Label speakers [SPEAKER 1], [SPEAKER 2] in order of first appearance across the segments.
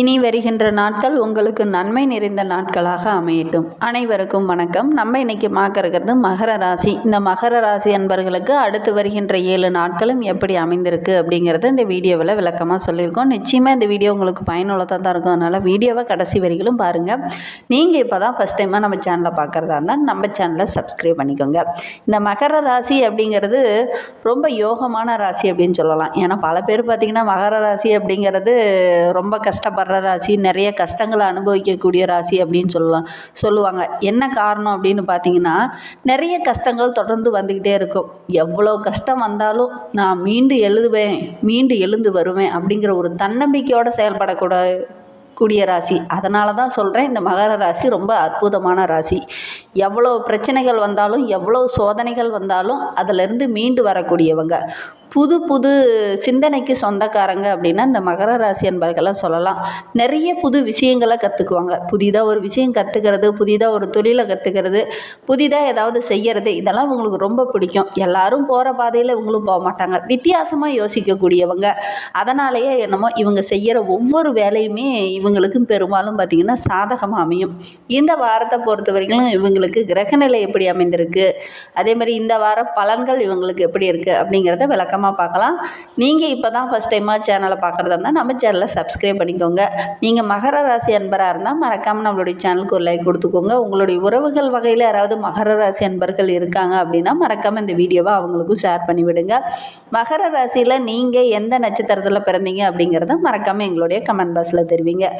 [SPEAKER 1] இனி வருகின்ற நாட்கள் உங்களுக்கு நன்மை நிறைந்த நாட்களாக அமையட்டும். அனைவருக்கும் வணக்கம். நம்ம இன்னைக்கு பார்க்க இருக்கிறது மகர ராசி. இந்த மகர ராசி அன்பர்களுக்கு அடுத்து வருகின்ற 7 நாட்களும் எப்படி அமைந்திருக்கு அப்படிங்கிறத இந்த வீடியோவில் விளக்கமாக சொல்லியிருக்கோம். நிச்சயமாக இந்த வீடியோ உங்களுக்கு பயனுள்ளதாக தான் இருக்கும். அதனால் வீடியோவை கடைசி வரைக்கும் பாருங்கள். நீங்கள் இப்போ தான் ஃபஸ்ட் டைமாக நம்ம சேனலை பார்க்குறதா இருந்தால் நம்ம சேனலை சப்ஸ்கிரைப் பண்ணிக்கோங்க. இந்த மகர ராசி அப்படிங்கிறது ரொம்ப யோகமான ராசி அப்படின்னு சொல்லலாம். ஏன்னா பல பேர் பார்த்திங்கன்னா மகர ராசி அப்படிங்கிறது ரொம்ப கஷ்டப்படுற ராசி, நிறைய கஷ்டங்களை அனுபவிக்கக்கூடிய ராசி அப்படின்னு சொல்லுவாங்க. என்ன காரணம் அப்படின்னு பார்த்தீங்கன்னா, நிறைய கஷ்டங்கள் தொடர்ந்து வந்துக்கிட்டே இருக்கும். எவ்வளோ கஷ்டம் வந்தாலும் நான் மீண்டு எழுதுவேன், மீண்டு எழுந்து வருவேன் அப்படிங்கிற ஒரு தன்னம்பிக்கையோடு செயல்படக்கூடிய ராசி. அதனால தான் சொல்கிறேன், இந்த மகர ராசி ரொம்ப அற்புதமான ராசி. எவ்வளோ பிரச்சனைகள் வந்தாலும், எவ்வளோ சோதனைகள் வந்தாலும் அதிலிருந்து மீண்டு வரக்கூடியவங்க, புது புது சிந்தனைக்கு சொந்தக்காரங்க அப்படின்னா இந்த மகர ராசி என்பர்களை சொல்லலாம். நிறைய புது விஷயங்களை கற்றுக்குவாங்க. புதிதாக ஒரு விஷயம் கற்றுக்கிறது, புதிதாக ஒரு தொழிலை கற்றுக்கிறது, புதிதாக ஏதாவது செய்கிறது, இதெல்லாம் இவங்களுக்கு ரொம்ப பிடிக்கும். எல்லாரும் போகிற பாதையில் இவங்களும் போக மாட்டாங்க. வித்தியாசமாக யோசிக்கக்கூடியவங்க. அதனாலேயே என்னமோ இவங்க செய்கிற ஒவ்வொரு வேலையுமே இவங்களுக்கு பெரும்பாலும் பார்த்திங்கன்னா சாதகமாக அமையும். இந்த வாரத்தை பொறுத்த வரைக்கும் இவங்களுக்கு கிரகநிலை எப்படி அமைந்திருக்கு, அதே மாதிரி இந்த வார பலன்கள் இவங்களுக்கு எப்படி இருக்குது அப்படிங்கிறத விளக்கமாக பார்க்கலாம். நீங்கள் இப்போ தான் ஃபஸ்ட் டைமாக சேனலை பார்க்குறதா இருந்தால் நம்ம சேனலை சப்ஸ்கிரைப் பண்ணிக்கோங்க. நீங்கள் மகர ராசி அன்பராக இருந்தால் மறக்காமல் நம்மளுடைய சேனலுக்கு ஒரு லைக் கொடுத்துக்கோங்க. உங்களுடைய உறவுகள் வகையில் யாராவது மகர ராசி அன்பர்கள் இருக்காங்க அப்படின்னா மறக்காமல் இந்த வீடியோவை அவங்களுக்கும் ஷேர் பண்ணிவிடுங்க. மகர ராசியில் நீங்கள் எந்த நட்சத்திரத்தில் பிறந்தீங்க அப்படிங்கிறத மறக்காமல் எங்களுடைய கமெண்ட் பாக்ஸில் தெரிவிங்க.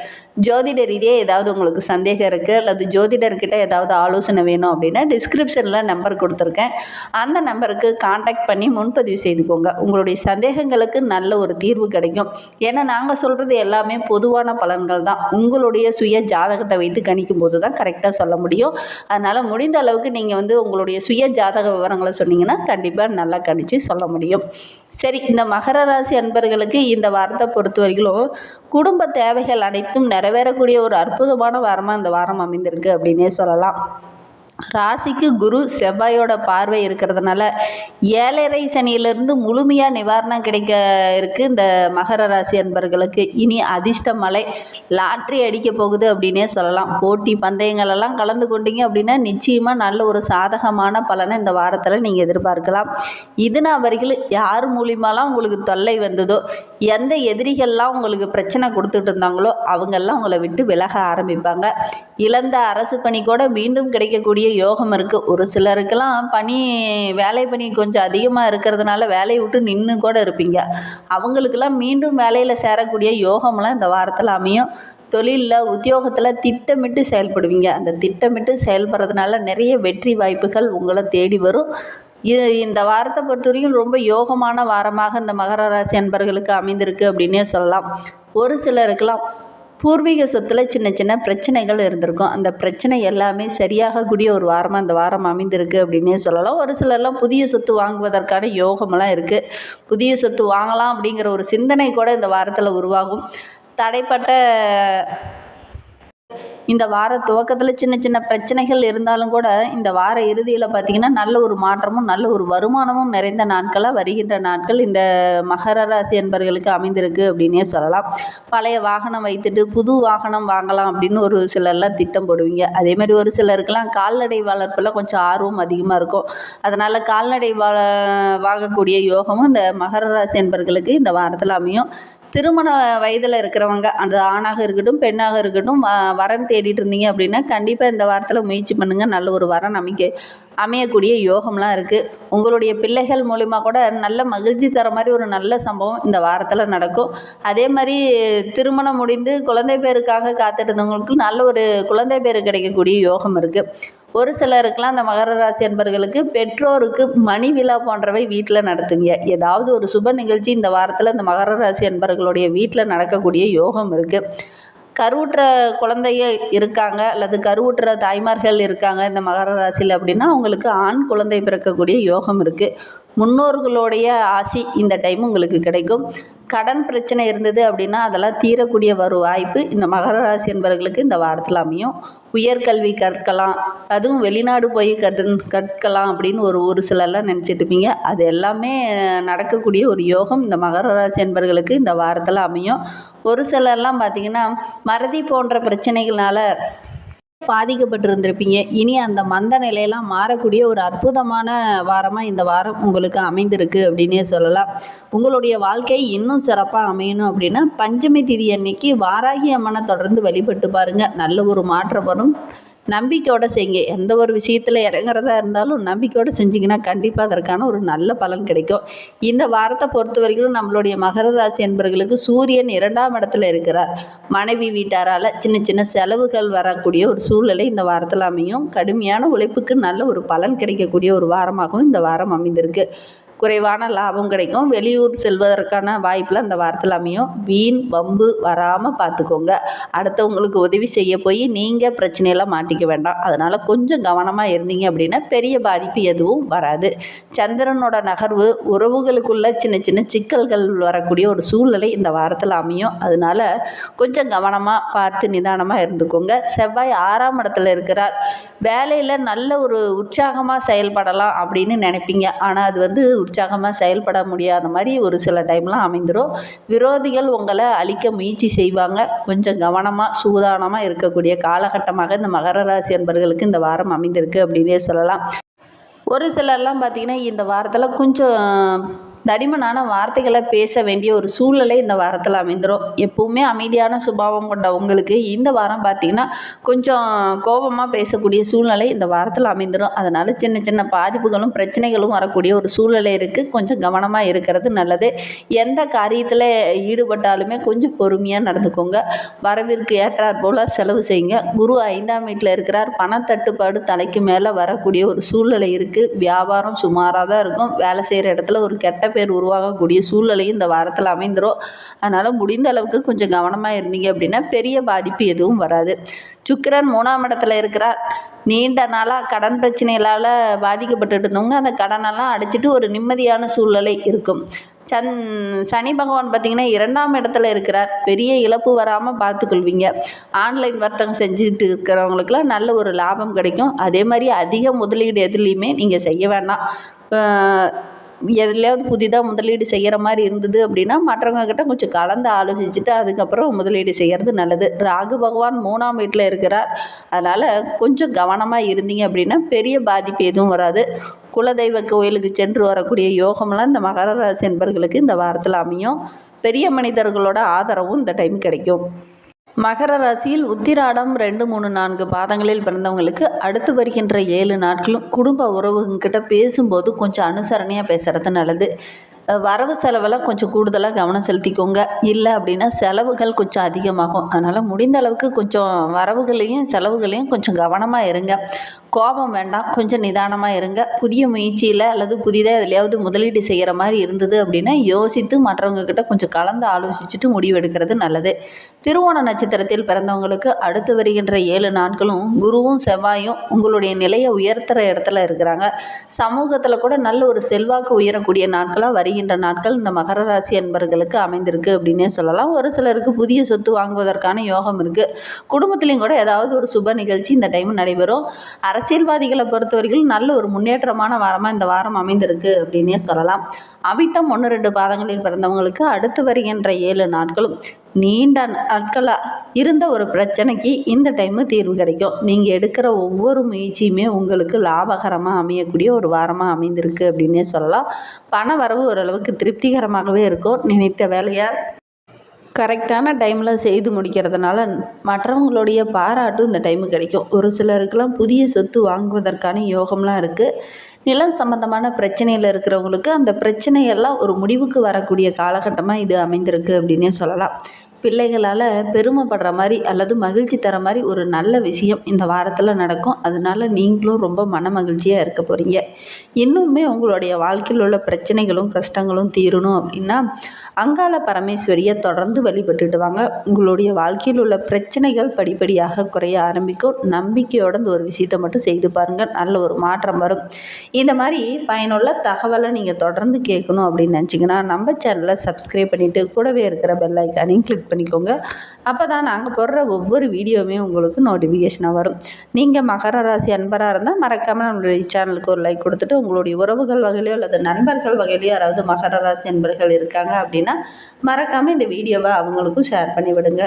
[SPEAKER 1] ஜோதிட ரீதியாக ஏதாவது உங்களுக்கு சந்தேகம் இருக்குது அல்லது ஜோதிடர்கிட்ட ஏதாவது ஆலோசனை வேணும் அப்படின்னா டிஸ்கிரிப்ஷனில் நம்பர் கொடுத்துருக்கேன். அந்த நம்பருக்கு கான்டாக்ட் பண்ணி முன்பதிவு செய்துக்கோங்க. உங்களுடைய சந்தேகங்களுக்கு நல்ல ஒரு தீர்வு கிடைக்கும். ஏன்னா நாங்கள் சொல்கிறது எல்லாமே பொதுவான பலன்கள் தான். உங்களுடைய சுய ஜாதகத்தை வைத்து கணிக்கும் போது தான் கரெக்டாக சொல்ல முடியும். அதனால் முடிந்த அளவுக்கு நீங்கள் உங்களுடைய சுய ஜாதக விவரங்களை சொன்னீங்கன்னா கண்டிப்பாக நல்லா கணிச்சு சொல்ல முடியும். சரி, இந்த மகர ராசி அன்பர்களுக்கு இந்த வாரத்தை பொறுத்த வரைக்கும் குடும்ப தேவைகள் அனைத்தும் நிறைவேறக்கூடிய ஒரு அற்புதமான வாரமாக இந்த வாரம் அமைந்திருக்கு அப்படின்னே சொல்லலாம். ராசிக்கு குரு செவ்வாயோட பார்வை இருக்கிறதுனால 7.5 சனியிலிருந்து முழுமையாக நிவாரணம் கிடைக்க இருக்குது இந்த மகர ராசி அன்பர்களுக்கு. இனி அதிர்ஷ்ட மலை லாட்ரி அடிக்க போகுது அப்படின்னே சொல்லலாம். போட்டி பந்தயங்களெல்லாம் கலந்து கொண்டீங்க அப்படின்னா நிச்சயமாக நல்ல ஒரு சாதகமான பலனை இந்த வாரத்தில் நீங்கள் எதிர்பார்க்கலாம். இதுனா வரைக்கும் யார் மூலியமாலாம் உங்களுக்கு தொல்லை வந்ததோ, எந்த எதிரிகள்லாம் உங்களுக்கு பிரச்சனை கொடுத்துட்டு இருந்தாங்களோ அவங்கெல்லாம் உங்களை விட்டு விலக ஆரம்பிப்பாங்க. இழந்த அரசு பணி கூட மீண்டும் கிடைக்கக்கூடிய யோகம் இருக்குது. ஒரு சிலருக்கெல்லாம் வேலை பணி கொஞ்சம் அதிகமாக இருக்கிறதுனால வேலையை விட்டு நின்று கூட இருப்பீங்க. அவங்களுக்கெல்லாம் மீண்டும் வேலையில் சேரக்கூடிய யோகம்லாம் இந்த வாரத்தில் அமையும். தொழிலில் உத்தியோகத்தில் திட்டமிட்டு செயல்படுவீங்க. அந்த திட்டமிட்டு செயல்படுறதுனால நிறைய வெற்றி வாய்ப்புகள் உங்களை தேடி வரும். இந்த வாரத்தை பொறுத்த வரைக்கும் ரொம்ப யோகமான வாரமாக இந்த மகர ராசி அன்பர்களுக்கு அமைந்திருக்கு அப்படின்னே சொல்லலாம். ஒரு சிலருக்கெல்லாம் பூர்வீக சொத்தில் சின்ன சின்ன பிரச்சனைகள் இருந்திருக்கும். அந்த பிரச்சனை எல்லாமே சரியாகக்கூடிய ஒரு வாரமாக இந்த வாரம் அமைந்திருக்கு அப்படின்னே சொல்லலாம். ஒரு சிலர்லாம் புதிய சொத்து வாங்குவதற்கான யோகமெல்லாம் இருக்குது. புதிய சொத்து வாங்கலாம் அப்படிங்கிற ஒரு சிந்தனை கூட இந்த வாரத்தில் உருவாகும். தடைப்பட்ட இந்த வார துவக்கத்தில் சின்ன சின்ன பிரச்சனைகள் இருந்தாலும் கூட இந்த வார இறுதியில் பார்த்திங்கன்னா நல்ல ஒரு மாற்றமும் நல்ல ஒரு வருமானமும் நிறைந்த நாட்களாக வருகின்ற நாட்கள் இந்த மகர ராசி என்பவர்களுக்கு அமைந்திருக்கு அப்படின்னே சொல்லலாம். பழைய வாகனம் வைத்துட்டு புது வாகனம் வாங்கலாம் அப்படின்னு ஒரு சிலர்லாம் திட்டம் போடுவீங்க. அதேமாதிரி ஒரு சிலருக்கெல்லாம் கால்நடை வளர்ப்பில் கொஞ்சம் ஆர்வம் அதிகமாக இருக்கும். அதனால் கால்நடை வாங்கக்கூடிய யோகமும் இந்த மகர ராசி என்பவர்களுக்கு இந்த வாரத்தில் அமையும். திருமண வயதில் இருக்கிறவங்க, அது ஆணாக இருக்கட்டும் பெண்ணாக இருக்கட்டும், வரன் தேடிட்டு இருந்தீங்க அப்படின்னா கண்டிப்பாக இந்த வாரத்தில் முயற்சி பண்ணுங்கள். நல்ல ஒரு வரன் அமையக்கூடிய யோகம்லாம் இருக்குது. உங்களுடைய பிள்ளைகள் மூலிமா கூட நல்ல மகிழ்ச்சி தர மாதிரி ஒரு நல்ல சம்பவம் இந்த வாரத்தில் நடக்கும். அதே மாதிரி திருமணம் முடிந்து குழந்தை பேருக்காக காத்துட்டு இருந்தவங்களுக்கு நல்ல ஒரு குழந்தை பேர் கிடைக்கக்கூடிய யோகம் இருக்குது. ஒரு சிலருக்கெல்லாம் அந்த மகர ராசி அன்பர்களுக்கு பெற்றோருக்கு மணி விழா போன்றவை வீட்டில் நடத்துங்க. ஏதாவது ஒரு சுப நிகழ்ச்சி இந்த வாரத்தில் இந்த மகர ராசி அன்பர்களுடைய வீட்டில் நடக்கக்கூடிய யோகம் இருக்குது. கருவுற்ற குழந்தைய இருக்காங்க அல்லது கருவுற்ற தாய்மார்கள் இருக்காங்க இந்த மகர ராசியில் அப்படின்னா அவங்களுக்கு ஆண் குழந்தை பிறக்கக்கூடிய யோகம் இருக்குது. முன்னோர்களுடைய ஆசி இந்த டைம் உங்களுக்கு கிடைக்கும். கடன் பிரச்சனை இருந்தது அப்படின்னா அதெல்லாம் தீரக்கூடிய ஒரு வாய்ப்பு இந்த மகர ராசி என்பவர்களுக்கு இந்த வாரத்தில் அமையும். உயர்கல்வி கற்கலாம், அதுவும் வெளிநாடு போய் கற்கலாம் அப்படின்னு ஒரு சிலர்லாம் நினச்சிட்டு இருப்பீங்க. அது எல்லாமே நடக்கக்கூடிய ஒரு யோகம் இந்த மகர ராசி என்பவர்களுக்கு இந்த வாரத்தில் அமையும். ஒரு சிலர்லாம் பார்த்திங்கன்னா மறதி போன்ற பிரச்சனைகளால் பாதிக்கப்பட்டிருந்திருப்பீங்க. இனி அந்த மந்த நிலையெல்லாம் மாறக்கூடிய ஒரு அற்புதமான வாரமாக இந்த வாரம் உங்களுக்கு அமைந்திருக்கு அப்படின்னே சொல்லலாம். உங்களுடைய வாழ்க்கை இன்னும் சிறப்பாக அமையணும் அப்படின்னா பஞ்சமி திதி அன்னைக்கு வாராகி அம்மனை தொடர்ந்து வழிபட்டு பாருங்கள். நல்ல ஒரு மாற்றம் வரும். நம்பிக்கையோடு செய்யுங்க. எந்த ஒரு விஷயத்தில் இறங்குறதா இருந்தாலும் நம்பிக்கையோடு செஞ்சிங்கன்னா கண்டிப்பாக அதற்கான ஒரு நல்ல பலன் கிடைக்கும். இந்த வாரத்தை பொறுத்த வரைக்கும் நம்மளுடைய மகர ராசி என்பவர்களுக்கு சூரியன் 2ஆம் இடத்துல இருக்கிறார். மனைவி வீட்டாரால் சின்ன சின்ன செலவுகள் வரக்கூடிய ஒரு சூழ்நிலை இந்த வாரத்தில் அமையும். கடுமையான உழைப்புக்கு நல்ல ஒரு பலன் கிடைக்கக்கூடிய ஒரு வாரமாகவும் இந்த வாரம் அமைந்திருக்கு. குறைவான லாபம் கிடைக்கும். வெளியூர் செல்வதற்கான வாய்ப்பில் அந்த வாரத்தில் அமையும். வீண் வம்பு வராமல் பார்த்துக்கோங்க. அடுத்தவங்களுக்கு உதவி செய்ய போய் நீங்கள் பிரச்சனையெல்லாம் மாட்டிக்க வேண்டாம். அதனால் கொஞ்சம் கவனமாக இருந்தீங்க அப்படின்னா பெரிய பாதிப்பு எதுவும் வராது. சந்திரனோட நகர்வு உறவுகளுக்குள்ள சின்ன சின்ன சிக்கல்கள் வரக்கூடிய ஒரு சூழ்நிலை இந்த வாரத்தில் அமையும். அதனால் கொஞ்சம் கவனமாக பார்த்து நிதானமாக இருந்துக்கோங்க. செவ்வாய் 6ஆம் இடத்துல இருக்கிறார். வேலையில் நல்ல ஒரு உற்சாகமாக செயல்படலாம் அப்படின்னு நினைப்பீங்க. ஆனால் அது உற்சாகமாக செயல்பட முடியாத மாதிரி ஒரு சில டைம்லாம் அமைந்துடும். விரோதிகள் உங்களை அழிக்க முயற்சி செய்வாங்க. கொஞ்சம் கவனமாக சூதானமாக இருக்கக்கூடிய காலகட்டமாக இந்த மகர ராசி என்பவர்களுக்கு இந்த வாரம் அமைந்திருக்கு அப்படின்னே சொல்லலாம். ஒரு சிலர்லாம் பார்த்திங்கன்னா இந்த வாரத்தில் கொஞ்சம் தடிமனான வார்த்தைகளை பேச வேண்டிய ஒரு சூழ்நிலை இந்த வாரத்தில் அமைந்துடும். எப்பவுமே அமைதியான சுபாவம் கொண்ட உங்களுக்கு இந்த வாரம் பார்த்திங்கன்னா கொஞ்சம் கோபமாக பேசக்கூடிய சூழ்நிலை இந்த வாரத்தில் அமைந்துடும். அதனால் சின்ன சின்ன பாதிப்புகளும் பிரச்சனைகளும் வரக்கூடிய ஒரு சூழ்நிலை இருக்குது. கொஞ்சம் கவனமாக இருக்கிறது நல்லது. எந்த காரியத்தில் ஈடுபட்டாலுமே கொஞ்சம் பொறுமையாக நடந்துக்கோங்க. வரவிற்கு ஏற்றாற் போல் செலவு செய்யுங்க. குரு 5ஆம் வீட்டில் இருக்கிறார். பணத்தட்டுப்பாடு தலைக்கு மேலே வரக்கூடிய ஒரு சூழ்நிலை இருக்குது. வியாபாரம் சுமாராக தான் இருக்கும். வேலை செய்கிற இடத்துல ஒரு கெட்ட பேர் உருவாகக்கூடிய சூழ்நிலையும் இந்த வாரத்தில் அமைந்துடும். அதனால் முடிந்த அளவுக்கு கொஞ்சம் கவனமாக இருந்தீங்க அப்படின்னா பெரிய பாதிப்பு எதுவும் வராது. சுக்கிரன் 3ஆம் இடத்துல இருக்கிறார். நீண்ட நாளாக கடன் பிரச்சனைகளால் பாதிக்கப்பட்டு இருந்தவங்க அந்த கடனெல்லாம் அடைச்சிட்டு ஒரு நிம்மதியான சூழ்நிலை இருக்கும். சனி பகவான் பார்த்திங்கன்னா 2ஆம் இடத்துல இருக்கிறார். பெரிய இழப்பு வராமல் பார்த்துக்கொள்வீங்க. ஆன்லைன் வர்த்தகம் செஞ்சுட்டு இருக்கிறவங்களுக்குலாம் நல்ல ஒரு லாபம் கிடைக்கும். அதே மாதிரி அதிக முதலீடு எதுலேயுமே நீங்கள் செய்ய வேண்டாம். எதுலையாவது புதிதாக முதலீடு செய்கிற மாதிரி இருந்தது அப்படின்னா மற்றவங்கக்கிட்ட கொஞ்சம் கலந்து ஆலோசிச்சுட்டு அதுக்கப்புறம் முதலீடு செய்கிறது நல்லது. ராகு பகவான் 3ஆம் வீட்டில் இருக்கிறார். அதனால் கொஞ்சம் கவனமாக இருந்தீங்க அப்படின்னா பெரிய பாதிப்பு எதுவும் வராது. குலதெய்வ கோயிலுக்கு சென்று வரக்கூடிய யோகம்லாம் இந்த மகர ராசி என்பவர்களுக்கு இந்த வாரத்தில் அமையும். பெரிய மனிதர்களோட ஆதரவும் இந்த டைம் கிடைக்கும். மகர ராசியில் உத்திராடம் 2, 3, 4 பாதங்களில் பிறந்தவங்களுக்கு அடுத்து வருகின்ற 7 நாட்களும் குடும்ப உறவுங்கிட்ட பேசும்போது கொஞ்சம் அனுசரணையாக பேசுகிறது நல்லது. வரவு செலவெல்லாம் கொஞ்சம் கூடுதலாக கவனம் செலுத்திக்கோங்க. இல்லை அப்படின்னா செலவுகள் கொஞ்சம் அதிகமாகும். அதனால் முடிந்த அளவுக்கு கொஞ்சம் வரவுகளையும் செலவுகளையும் கொஞ்சம் கவனமாக இருங்க. கோபம் வேண்டாம். கொஞ்சம் நிதானமாக இருங்க. புதிய முயற்சியில் அல்லது புதிதாக எதுலையாவது முதலீடு செய்கிற மாதிரி இருந்தது அப்படின்னா யோசித்து மற்றவங்கக்கிட்ட கொஞ்சம் கலந்து ஆலோசிச்சுட்டு முடிவெடுக்கிறது நல்லது. திருவோண நட்சத்திரத்தில் பிறந்தவங்களுக்கு அடுத்து வருகின்ற 7 நாட்களும் குருவும் செவ்வாயும் உங்களுடைய நிலையை உயர்த்துகிற இடத்துல இருக்கிறாங்க. சமூகத்தில் கூட நல்ல ஒரு செல்வாக்கு உயரக்கூடிய நாட்களாக வருகின்ற நாட்கள் இந்த மகர ராசி என்பவர்களுக்கு அமைந்திருக்கு அப்படின்னே சொல்லலாம். ஒரு சிலருக்கு புதிய சொத்து வாங்குவதற்கான யோகம் இருக்குது. குடும்பத்திலையும் கூட ஏதாவது ஒரு சுப நிகழ்ச்சி இந்த டைம் நடைபெறும். அரசியல்வாதிகளை பொறுத்தவரைக்கும் நல்ல ஒரு முன்னேற்றமான வாரமாக இந்த வாரம் அமைந்திருக்கு அப்படின்னே சொல்லலாம். அவிட்டம் 1, 2 பாதங்களில் பிறந்தவங்களுக்கு அடுத்து வருகின்ற 7 நாட்களும் நீண்ட நாட்களாக இருந்த ஒரு பிரச்சனைக்கு இந்த டைமு தீர்வு கிடைக்கும். நீங்கள் எடுக்கிற ஒவ்வொரு முயற்சியுமே உங்களுக்கு லாபகரமாக அமையக்கூடிய ஒரு வாரமாக அமைந்திருக்கு அப்படின்னே சொல்லலாம். பண வரவு ஓரளவுக்கு திருப்திகரமாகவே இருக்கும். நினைத்த வேலையை கரெக்டான டைமில் செய்து முடிக்கிறதுனால மற்றவங்களுடைய பாராட்டும் இந்த டைமு கிடைக்கும். ஒரு சிலருக்கெல்லாம் புதிய சொத்து வாங்குவதற்கான யோகம்லாம் இருக்குது. நிலம் சம்பந்தமான பிரச்சனையில் இருக்கிறவங்களுக்கு அந்த பிரச்சனையெல்லாம் ஒரு முடிவுக்கு வரக்கூடிய காலகட்டமாக இது அமைந்திருக்கு அப்படின்னே சொல்லலாம். பிள்ளைகளால் பெருமைப்படுற மாதிரி அல்லது மகிழ்ச்சி தர மாதிரி ஒரு நல்ல விஷயம் இந்த வாரத்தில் நடக்கும். அதனால நீங்களும் ரொம்ப மன மகிழ்ச்சியாக இருக்க போகிறீங்க. இன்னுமே உங்களுடைய வாழ்க்கையில் உள்ள பிரச்சனைகளும் கஷ்டங்களும் தீரணும் அப்படின்னா அங்காள பரமேஸ்வரியை தொடர்ந்து வழிபட்டுட்டு வாங்க. உங்களுடைய வாழ்க்கையில் உள்ள பிரச்சனைகள் படிப்படியாக குறைய ஆரம்பிக்கும். நம்பிக்கையோட இந்த ஒரு விஷயத்தை மட்டும் செய்து பாருங்கள், நல்ல ஒரு மாற்றம் வரும். இந்த மாதிரி பயனுள்ள தகவலை நீங்கள் தொடர்ந்து கேட்கணும் அப்படின்னு நினச்சிங்கன்னா நம்ம சேனலை சப்ஸ்கிரைப் பண்ணிவிட்டு கூடவே இருக்கிற பெல் ஐக்கானையும் கிளிக் பண்ணிக்கோங்க. அப்போ தான் நாங்கள் போடுற ஒவ்வொரு வீடியோவுமே உங்களுக்கு நோட்டிஃபிகேஷனாக வரும். நீங்கள் மகர ராசி அன்பராக இருந்தால் மறக்காமல் நம்மளுடைய சேனலுக்கு ஒரு லைக் கொடுத்துட்டு உங்களுடைய உறவுகள் வகையிலையோ அல்லது நண்பர்கள் வகையிலையோ யாராவது மகர ராசி அன்பர்கள் இருக்காங்க அப்படின்னா மறக்காமல் இந்த வீடியோவை அவங்களுக்கும் ஷேர் பண்ணி விடுங்க.